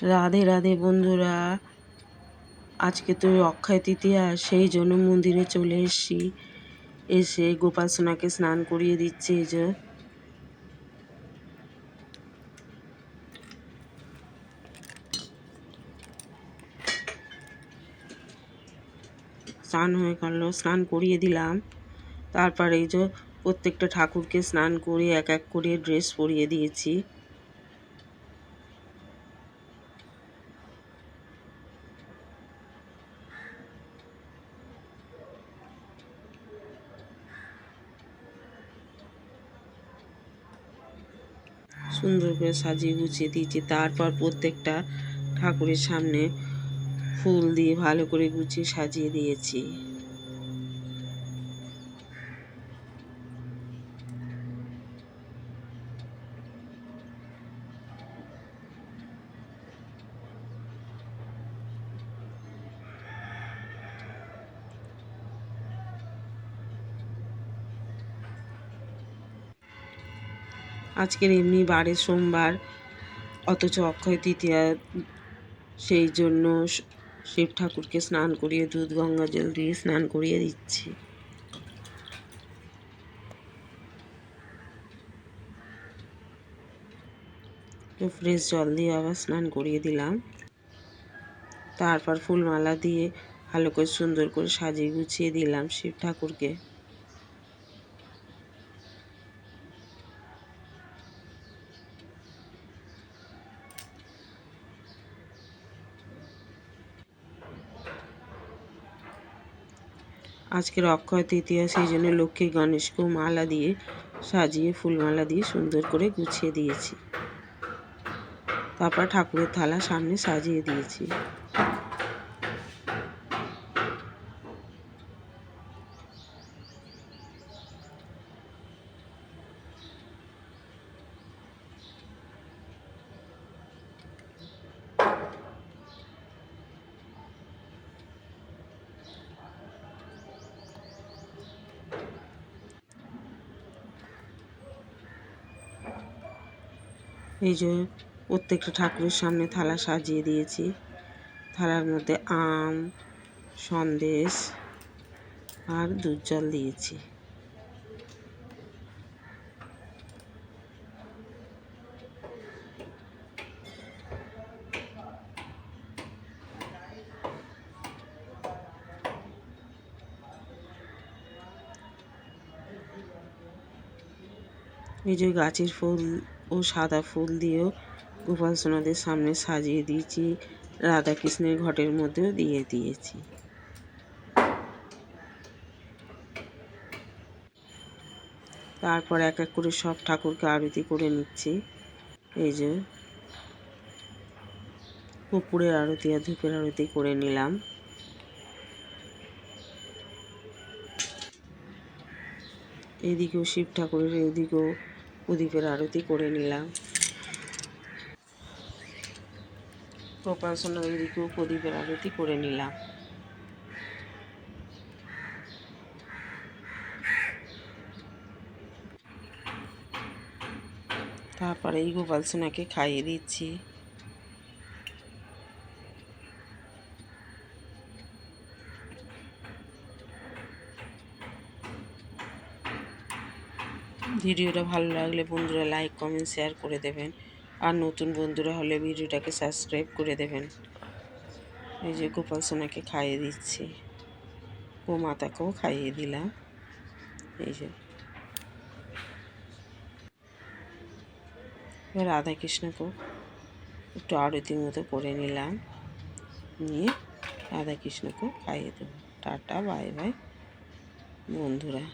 রাধে রাধে বন্ধুরা, আজকে তো অক্ষয় তৃতীয়া, সেই জন্য মন্দিরে চলে এসেছি। এসে গোপাল সোনাকে স্নান করিয়ে দিচ্ছে। এই যে স্নান হয়ে গেল, স্নান করিয়ে দিলাম। তারপর এই যে প্রত্যেকটা ঠাকুরকে স্নান করে এক এক করে ড্রেস পরিয়ে দিয়েছি। সুন্দর করে সাজিয়ে গুছিয়ে দিয়েছি। তারপর প্রত্যেকটা ঠাকুরের সামনে ফুল দিয়ে ভালো করে গুছিয়ে সাজিয়ে দিয়েছি। আজকের এমনি বারে সোমবার, অথচ অক্ষয় তৃতীয়া, সেই জন্য শিব ঠাকুরকে স্নান করিয়ে দুধ গঙ্গা জল দিয়ে স্নান করিয়ে দিচ্ছি। তো ফ্রেশ জল দিয়ে আবার স্নান করিয়ে দিলাম। তারপর ফুলমালা দিয়ে ভালো করে সুন্দর করে সাজিয়ে গুছিয়ে দিলাম শিব ঠাকুরকে। আজকের অক্ষয় তৃতীয়া, সেই জন্য লক্ষ্মী গণেশকেও মালা দিয়ে সাজিয়ে ফুলমালা দিয়ে সুন্দর করে গুছিয়ে দিয়েছি। তারপর ঠাকুরের থালা সামনে সাজিয়ে দিয়েছি। এই যে প্রত্যেকটা ঠাকুরের সামনে থালা সাজিয়ে দিয়েছি। থালার মধ্যে আম, সন্দেশ আর দুধ জল দিয়েছি। এই যে গাছের ফুল ও সাদা ফুল দিয়েও গোপাল সোনাদের সামনে সাজিয়ে দিয়েছি। রাধা কৃষ্ণের ঘটের মধ্যেও দিয়ে দিয়েছি। তারপর এক এক করে সব ঠাকুরকে আরতি করে নিচ্ছি। এই যে কর্পূরের আরতি আর ধূপের আরতি করে নিলাম। এদিকেও শিব ঠাকুরের, এদিকেও প্রদীপের আরতি করে নিলাম। গোপাল সোনার এদিকেও প্রদীপের আরতি করে নিলাম। তারপরে এই গোপাল সোনাকে খাইয়ে দিচ্ছি। ভিডিওটা ভালো লাগলে বন্ধুরা লাইক কমেন্ট শেয়ার করে দেবেন, আর নতুন বন্ধুরা হলে ভিডিওটাকে সাবস্ক্রাইব করে দেবেন। এই যে গোপাল সোনাকে খাইয়ে দিচ্ছি, গোমাতাকেও খাইয়ে দিলাম। এই যে এবার রাধাকৃষ্ণকেও একটু আরতির মতো করে নিলাম, নিয়ে রাধাকৃষ্ণকেও খাইয়ে দেবো। টাটা, বাই বাই বন্ধুরা।